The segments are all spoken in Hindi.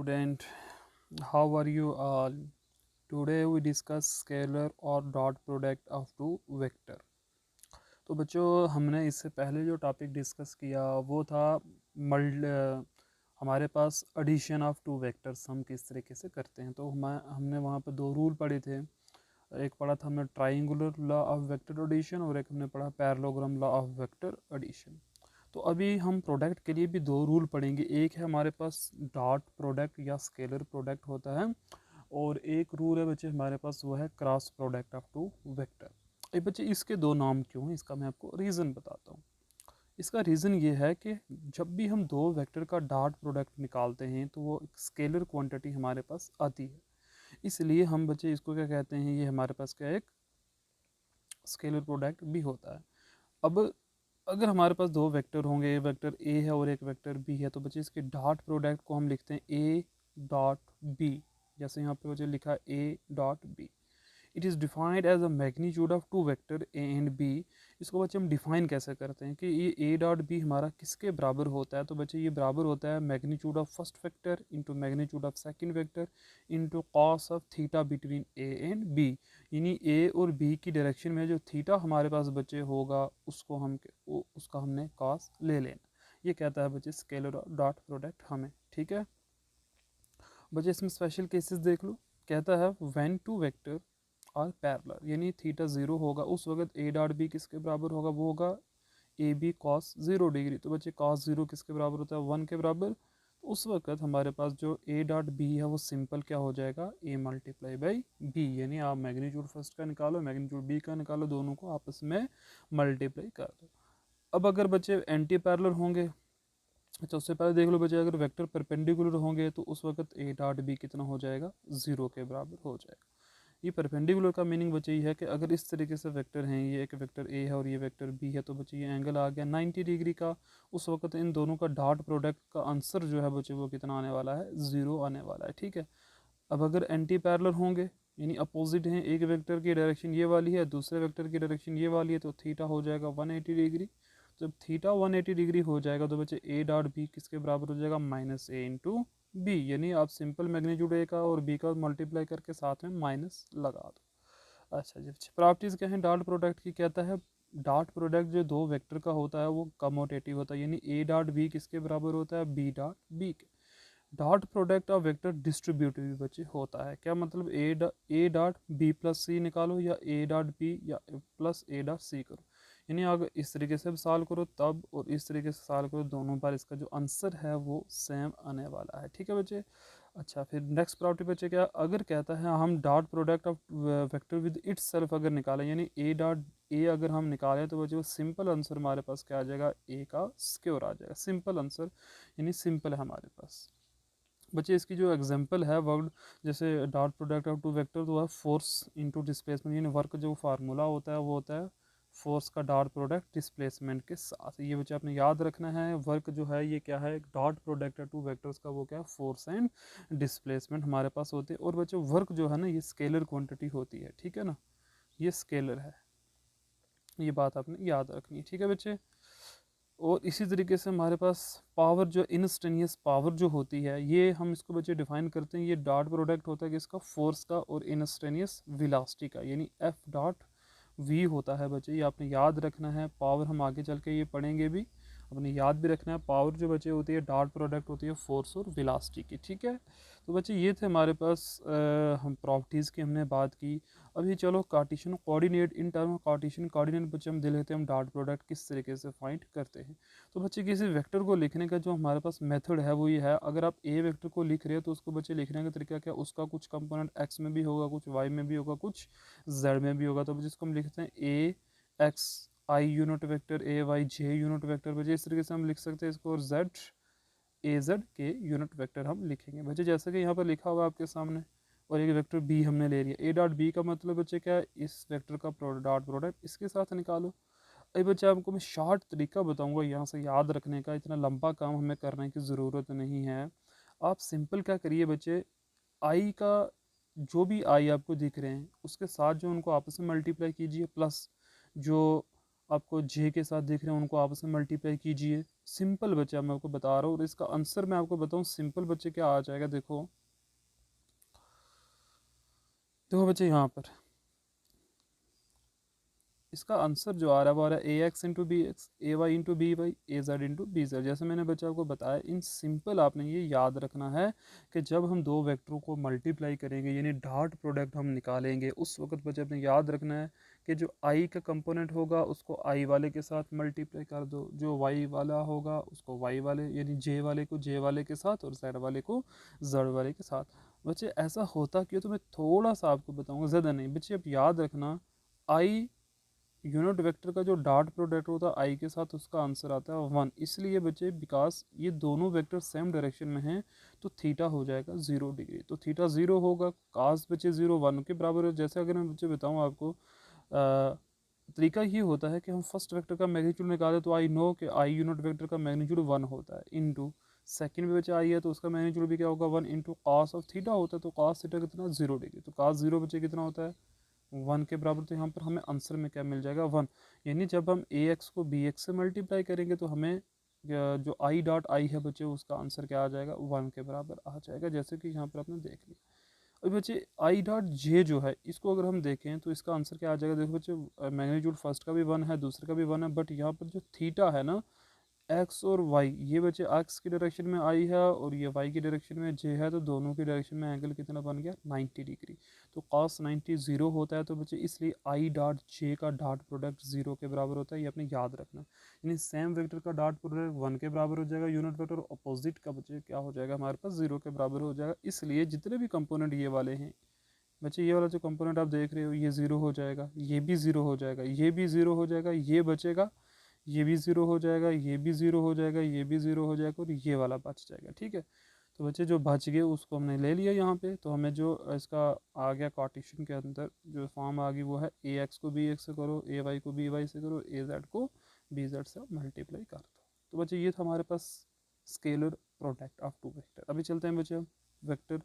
student, how are you all? Today we discuss scalar or dot product of two vector. तो बच्चों, हमने इससे पहले जो टॉपिक डिस्कस किया वो था मल्ड हमारे पास एडिशन ऑफ टू वेक्टर्स हम किस तरीके से करते हैं। तो हमने वहाँ पर दो रूल पढ़े थे। एक पढ़ा था हमने triangular law of vector addition और एक हमने पढ़ा parallelogram law of vector addition. तो अभी हम प्रोडक्ट के लिए भी दो रूल पढ़ेंगे। एक है हमारे पास डॉट प्रोडक्ट या स्केलर प्रोडक्ट होता है, और एक रूल है बच्चे हमारे पास, वो है cross product of two vector. ये बच्चे इसके दो नाम क्यों हैं, इसका मैं आपको रीज़न बताता हूँ। इसका रीज़न ये है कि जब भी हम दो वेक्टर का डॉट प्रोडक्ट निकालते हैं तो वो एक स्केलर क्वांटिटी हमारे पास आती है। इसलिए हम बच्चे इसको क्या कहते हैं, ये हमारे पास क्या एक स्केलर प्रोडक्ट भी होता है। अब अगर हमारे पास दो वेक्टर होंगे, वेक्टर ए है और एक वेक्टर बी है, तो बच्चे इसके डॉट प्रोडक्ट को हम लिखते हैं ए डॉट बी। जैसे यहाँ पे बच्चे लिखा है A dot B. It is defined as a magnitude of two vector A and B. इसको बच्चे हम डिफाइन कैसे करते हैं कि ये ए डॉट बी हमारा किसके बराबर होता है। तो बच्चे ये बराबर होता है magnitude of first vector into magnitude of second vector into cos of theta between A and B. यानी ए और बी की डायरेक्शन में जो थीटा हमारे पास बच्चे होगा उसका हमने कॉस ले लेना। ये कहता है बच्चे स्केलर डॉट प्रोडक्ट हमें। ठीक है बच्चे, इसमें स्पेशल केसेस देख लो। कहता है व्हेन टू वेक्टर और पैरेलल, यानी थीटा जीरो होगा उस वक्त ए डॉट बी किसके बराबर होगा, वो होगा A B cos zero degree. तो बच्चे कॉस जीरो किसके बराबर होता है, 1 के बराबर। तो उस वक्त हमारे पास जो ए डॉट बी है वो सिंपल क्या हो जाएगा, ए मल्टीप्लाई बाई बी। यानी आप मैग्नीट्यूड फर्स्ट का निकालो, मैग्नीट्यूड बी का निकालो, दोनों को आपस में मल्टीप्लाई कर दो। अब अगर बच्चे एंटी पैरेलल होंगे, अच्छा उससे पहले देख लो बच्चे, अगर वेक्टर परपेंडिकुलर होंगे तो उस वक्त ए डॉट बी कितना हो जाएगा, जीरो के बराबर हो जाएगा। ये परपेंडिकुलर का मीनिंग बच्चे ये है कि अगर इस तरीके से वेक्टर हैं, ये एक वेक्टर ए है और ये वेक्टर बी है, तो बच्चे ये एंगल आ गया 90 डिग्री का। उस वक्त इन दोनों का डॉट प्रोडक्ट का आंसर जो है बच्चे वो कितना आने वाला है, ज़ीरो आने वाला है। ठीक है। अब अगर एंटी पैरेलल होंगे, यानी अपोजिट हैं, एक वेक्टर की डायरेक्शन ये वाली है, दूसरे वेक्टर की डायरेक्शन ये वाली है, तो थीटा हो जाएगा 180 डिग्री। जब थीटा 180 डिग्री हो जाएगा तो बच्चे ए डॉट बी किसके बराबर हो जाएगा, माइनस ए इंटू बी। यानी आप सिंपल मैग्नीट्यूड ए का और बी का मल्टीप्लाई करके साथ में माइनस लगा दो। अच्छा जी, प्रॉपर्टीज़ क्या है डॉट प्रोडक्ट की। कहता है डॉट प्रोडक्ट जो दो वेक्टर का होता है वो कमोटेटिव होता है, यानी ए डॉट बी किसके बराबर होता है, बी डॉट बी के। Dot product of vector distributive बच्चे होता है। क्या मतलब, ए डॉट बी प्लस सी निकालो या ए डॉट बी या प्लस ए डॉट सी करो। यानी अगर इस तरीके से सॉल्व करो तब और इस तरीके से सॉल्व करो, दोनों बार इसका जो आंसर है वो सेम आने वाला है। ठीक है बच्चे। अच्छा, फिर नेक्स्ट प्रॉपर्टी बच्चे क्या, अगर कहता है हम dot product of vector with its self अगर निकालें, यानी ए डॉट ए अगर हम निकालें तो बच्चे वो सिंपल आंसर हमारे पास क्या आ जाएगा, ए का स्क्वायर आ जाएगा। सिंपल आंसर यानी सिंपल है हमारे पास। बच्चे इसकी जो एग्जांपल है वर्ड, जैसे dot product of two vector, तो है फोर्स इनटू डिस्प्लेसमेंट। यानी वर्क जो फार्मूला होता है वो होता है फोर्स का डॉट प्रोडक्ट डिस्प्लेसमेंट के साथ। ये बच्चे आपने याद रखना है। वर्क जो है ये क्या है, डॉट प्रोडक्ट है टू वेक्टर्स का, वो क्या है, फोर्स एंड डिस्प्लेसमेंट हमारे पास होते हैं। और बच्चे वर्क जो है ना ये स्केलर क्वांटिटी होती है। ठीक है ना, ये स्केलर है, ये बात आपने याद रखनी है। ठीक है बच्चे। और इसी तरीके से हमारे पास पावर, जो इंस्टेंटेनियस पावर जो होती है, ये हम इसको बच्चे डिफाइन करते हैं। ये डॉट प्रोडक्ट होता है किसका, फोर्स का और इंस्टेंटेनियस वेलोसिटी का, यानी एफ डॉट वी होता है बच्चे। ये आपने याद रखना है। पावर हम आगे चल के ये पढ़ेंगे भी, अपने याद भी रखना है। पावर जो बच्चे होती है डॉट प्रोडक्ट होती है फोर्स और वेलोसिटी की। ठीक है। तो बच्चे ये थे हमारे पास हम प्रॉपर्टीज़ की हमने बात की। अभी चलो Cartesian coordinate, in term of Cartesian coordinate बच्चे हम दे लेते हैं, हम डॉट प्रोडक्ट किस तरीके से फाइंड करते हैं। तो बच्चे किसी वेक्टर को लिखने का जो हमारे पास मेथड है वो ये है, अगर आप ए वेक्टर को लिख रहे हो तो उसको बच्चे लिखने का तरीका क्या, उसका कुछ कंपोनेंट एक्स में भी होगा, कुछ वाई में भी होगा, कुछ जेड में भी होगा। तो बच्चे इसको हम लिखते हैं A X I unit vector, A Y J unit vector. बच्चे इस तरीके से हम लिख सकते हैं इसको, और जेड ए जेड के यूनिट वेक्टर हम लिखेंगे बच्चे, जैसे कि यहाँ पर लिखा हुआ है आपके सामने। और एक वेक्टर बी हमने ले लिया, ए डॉट बी का मतलब बच्चे क्या है, इस वेक्टर का डॉट प्रोडक्ट इसके साथ निकालो। अभी बच्चे आपको मैं शॉर्ट तरीका बताऊंगा यहाँ से याद रखने का, इतना लंबा काम हमें करने की ज़रूरत नहीं है। आप सिंपल क्या करिए बच्चे, आई का जो भी आई आपको दिख रहे हैं उसके साथ जो उनको आपस में मल्टीप्लाई कीजिए, प्लस जो आपको जे के साथ दिख रहे हैं उनको आपस में मल्टीप्लाई कीजिए। सिंपल बच्चे मैं आपको बता रहा हूँ, और इसका आंसर मैं आपको बताऊँ सिंपल बच्चे क्या आ जाएगा। देखो देखो बच्चे यहाँ पर इसका आंसर जो आ रहा है वो आ रहा है A x into B x, A Y into B Y, A Z into B Z. जैसे मैंने बच्चा आपको बताया, इन सिंपल आपने ये याद रखना है कि जब हम दो वेक्टरों को मल्टीप्लाई करेंगे यानी डॉट प्रोडक्ट हम निकालेंगे, उस वक्त बच्चे अपने याद रखना है कि जो आई का कंपोनेंट होगा उसको आई वाले के साथ मल्टीप्लाई कर दो, जो वाई वाला होगा उसको वाई वाले यानी जे वाले को जे वाले के साथ, और जेड वाले को जेड वाले के साथ। बच्चे ऐसा होता क्यों, तो मैं थोड़ा सा आपको बताऊंगा, ज़्यादा नहीं बच्चे। अब याद रखना, आई यूनिट वेक्टर का जो डॉट प्रोडक्ट होता है आई के साथ, उसका आंसर आता है 1। इसलिए बच्चे बिकॉज ये दोनों वेक्टर सेम डायरेक्शन में हैं, तो थीटा हो जाएगा 0 डिग्री। तो थीटा 0 होगा, कास बच्चे 0 1 के बराबर है। जैसे अगर मैं बच्चे बताऊँ आपको, तरीका ये होता है कि हम फर्स्ट वेक्टर का मैग्नीट्यूड निकालें, तो आई नो कि आई यूनिट वेक्टर का मैग्नीट्यूड 1 होता है, इनटू सेकंड में बच्चे आई है तो उसका मैग्नीट्यूड भी क्या होगा 1 इंटू कॉस ऑफ थीटा होता है। तो कॉस थीटा कितना 0 डिग्री, तो कॉस 0 बच्चे कितना होता है 1 के बराबर। तो यहाँ पर हमें आंसर में क्या मिल जाएगा 1। यानी जब हम ए एक्स को बी एक्स से मल्टीप्लाई करेंगे तो हमें जो आई डॉट आई है बच्चे उसका आंसर क्या आ जाएगा 1 के बराबर आ जाएगा, जैसे कि यहाँ पर आपने देख लिया। अभी बच्चे आई डॉट जे जो है इसको अगर हम देखें तो इसका आंसर क्या आ जाएगा। देखो बच्चे मैग्नीट्यूड फर्स्ट का भी 1 है, दूसरे का भी 1 है, बट यहाँ पर जो थीटा है ना, एक्स और वाई, ये बच्चे एक्स की डायरेक्शन में आई है और ये वाई की डायरेक्शन में जे है, तो दोनों की डायरेक्शन में एंगल कितना बन गया 90 डिग्री। तो कॉस 90 0 होता है, तो बच्चे इसलिए आई डॉट जे का डॉट प्रोडक्ट 0 के बराबर होता है, ये आपने याद रखना। यानी सेम वेक्टर का डॉट प्रोडक्ट 1 के बराबर हो जाएगा यूनिट वेक्टर, अपोजिट का बच्चे क्या हो जाएगा हमारे पास 0 के बराबर हो जाएगा। इसलिए जितने भी कंपोनेंट ये वाले हैं बच्चे, ये वाला जो कंपोनेंट आप देख रहे हो ये 0 हो जाएगा, ये भी 0 हो जाएगा, ये भी 0 हो जाएगा, ये बचेगा, ये भी ज़ीरो हो जाएगा, ये भी ज़ीरो हो जाएगा, ये भी ज़ीरो हो जाएगा, और ये वाला बच जाएगा। ठीक है, तो बच्चे जो बच गए उसको हमने ले लिया यहाँ पे। तो हमें जो इसका आ गया कार्टेशियन के अंदर जो फॉर्म आ गई वो है ए एक्स को बी एक्स से करो, ए वाई को बी वाई से करो, ए जेड को बी जेड से मल्टीप्लाई कर दो। तो बच्चे ये था हमारे पास scalar product of two vector. अभी चलते हैं बच्चे हम वेक्टर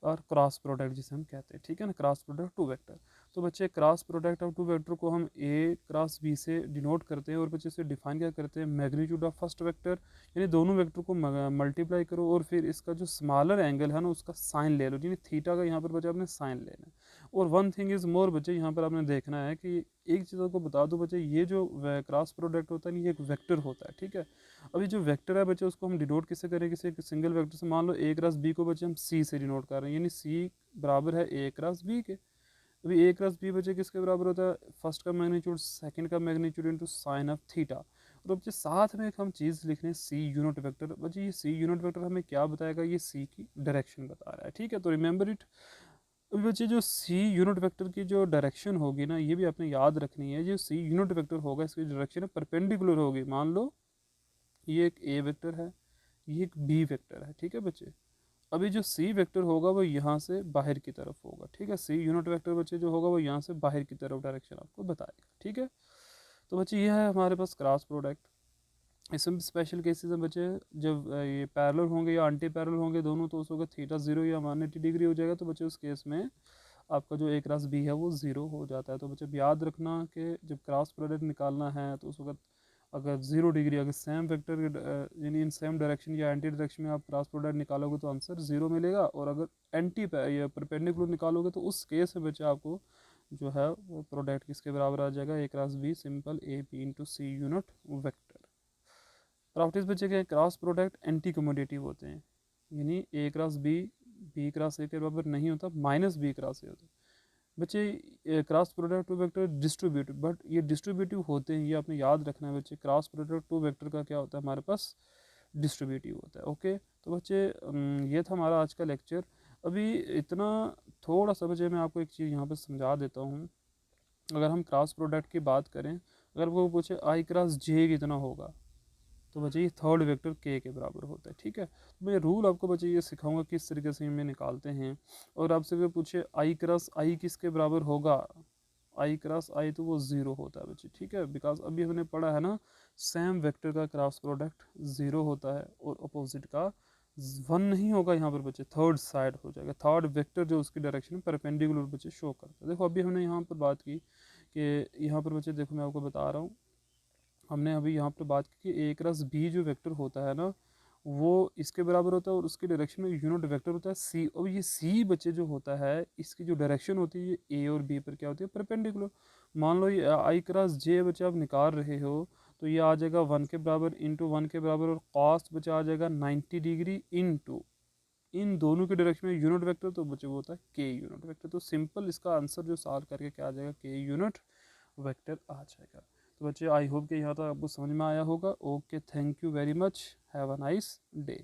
और क्रॉस प्रोडक्ट जिसे हम कहते हैं, ठीक है ना, क्रॉस प्रोडक्ट टू वेक्टर। तो बच्चे cross product of two vector को हम ए क्रॉस बी से डिनोट करते हैं, और बच्चे से डिफाइन क्या करते हैं, मैग्नीट्यूड ऑफ फर्स्ट वेक्टर, यानी दोनों वेक्टर को मल्टीप्लाई करो और फिर इसका जो स्मॉलर एंगल है ना उसका साइन ले लो, यानी थीटा का यहाँ पर बच्चे आपने साइन लेना है। और वन थिंग इज मोर बच्चे, यहाँ पर आपने देखना है कि एक चीज़ को बता दो बच्चे, ये जो क्रॉस प्रोडक्ट होता है ये एक वेक्टर होता है, ठीक है। अभी जो वेक्टर है बच्चे उसको हम डिनोट किससे करें, किसी सिंगल वेक्टर से। मान लो ए क्रॉस बी को बच्चे हम सी से डिनोट कर रहे हैं, यानी सी बराबर है ए क्रॉस बी के। अभी ए क्रॉस बी बच्चे किसके बराबर होता है, फर्स्ट का मैग्नीट्यूड सेकंड का magnitude into sine of theta. और बच्चे साथ में एक हम चीज़ लिख रहे हैं सी यूनिट वेक्टर। बच्चे ये सी यूनिट वेक्टर हमें क्या बताएगा, ये सी की डायरेक्शन बता रहा है, ठीक है, तो रिमेंबर इट। अभी बच्चे जो सी यूनिट वेक्टर की जो डायरेक्शन होगी ना, ये भी आपने याद रखनी है। जो सी यूनिट वेक्टर होगा इसकी डायरेक्शन परपेंडिकुलर होगी। मान लो ये एक ए वेक्टर है, ये एक बी वेक्टर है, ठीक है बच्चे। अभी जो सी वेक्टर होगा वो यहाँ से बाहर की तरफ होगा, ठीक है। सी यूनिट वेक्टर बच्चे जो होगा वो यहाँ से बाहर की तरफ डायरेक्शन आपको बताएगा, ठीक है। तो बच्चे ये है हमारे पास क्रॉस प्रोडक्ट। इसमें स्पेशल केसेस हैं बच्चे, जब ये पैरेलल होंगे या एंटी पैरेलल होंगे दोनों, तो उस वक्त थीटा 0 या 180 डिग्री हो जाएगा। तो बच्चे उस केस में आपका जो ए क्रॉस बी है वो 0 हो जाता है। तो बच्चे याद रखना कि जब क्रॉस प्रोडक्ट निकालना है तो उस वक्त अगर 0 डिग्री, अगर सेम वेक्टर यानी इन सेम डायरेक्शन या एंटी डायरेक्शन में आप क्रॉस प्रोडक्ट निकालोगे तो आंसर 0 मिलेगा। और अगर एंटी या परपेंडिकुलर निकालोगे तो उस केस में बच्चे आपको जो है वो प्रोडक्ट किसके बराबर आ जाएगा, A cross B simple A B into C unit vector. Properties बच्चे के क्रॉस प्रोडक्ट एंटी कम्यूटेटिव होते हैं, यानी A cross B B cross A के बराबर नहीं होता, माइनस बी क्रॉस ए होता है। बच्चे cross product two vector distributive, but ये डिस्ट्रीब्यूटिव होते हैं, ये आपने याद रखना है बच्चे। क्रॉस प्रोडक्ट टू वेक्टर का क्या होता है हमारे पास, डिस्ट्रीब्यूटिव होता है, ओके। तो बच्चे ये था हमारा आज का लेक्चर। अभी इतना थोड़ा सा बच्चे मैं आपको एक चीज़ यहाँ पर समझा देता हूँ। अगर हम क्रॉस प्रोडक्ट की बात करें, अगर वो पूछे आई क्रॉस जे कितना होगा, तो बच्चे ये थर्ड वेक्टर के बराबर होता है, ठीक है। तो मैं रूल आपको बच्चे ये सिखाऊंगा किस तरीके से इनमें निकालते हैं। और आपसे अगर पूछे आई क्रॉस आई किसके बराबर होगा, आई क्रॉस आई, तो वो 0 होता है बच्चे, ठीक है। बिकॉज अभी हमने पढ़ा है ना, सेम वेक्टर का क्रॉस प्रोडक्ट 0 होता है और अपोजिट का 1 नहीं होगा। यहाँ पर बच्चे थर्ड साइड हो जाएगा, थर्ड वेक्टर जो उसकी डायरेक्शन में परपेंडिकुलर बच्चे शो करता है। देखो अभी हमने यहाँ पर बात की कि यहाँ पर बच्चे देखो मैं आपको बता रहा हूँ हमने अभी यहाँ पे बात की कि ए क्रॉस बी जो वेक्टर होता है ना, वो इसके बराबर होता है और उसके डायरेक्शन में यूनिट वेक्टर होता है सी। और ये सी बच्चे जो होता है, इसकी जो डायरेक्शन होती है ये ए और बी पर क्या होती है, परपेंडिकुलर। मान लो ये आई क्रॉस जे बच्चे आप निकाल रहे हो, तो ये आ जाएगा 1 के बराबर इंटू 1 के बराबर, और कॉस बचा आ जाएगा 90 डिग्री इंटू इन दोनों के डायरेक्शन में यूनिट वेक्टर, तो बच्चे वो होता है के यूनिट वेक्टर। तो सिंपल इसका आंसर जो सॉल्व करके क्या आ जाएगा, के यूनिट वेक्टर आ जाएगा। तो बच्चे आई होप कि यहाँ तक आपको समझ में आया होगा। Okay, thank you very much, have a nice day.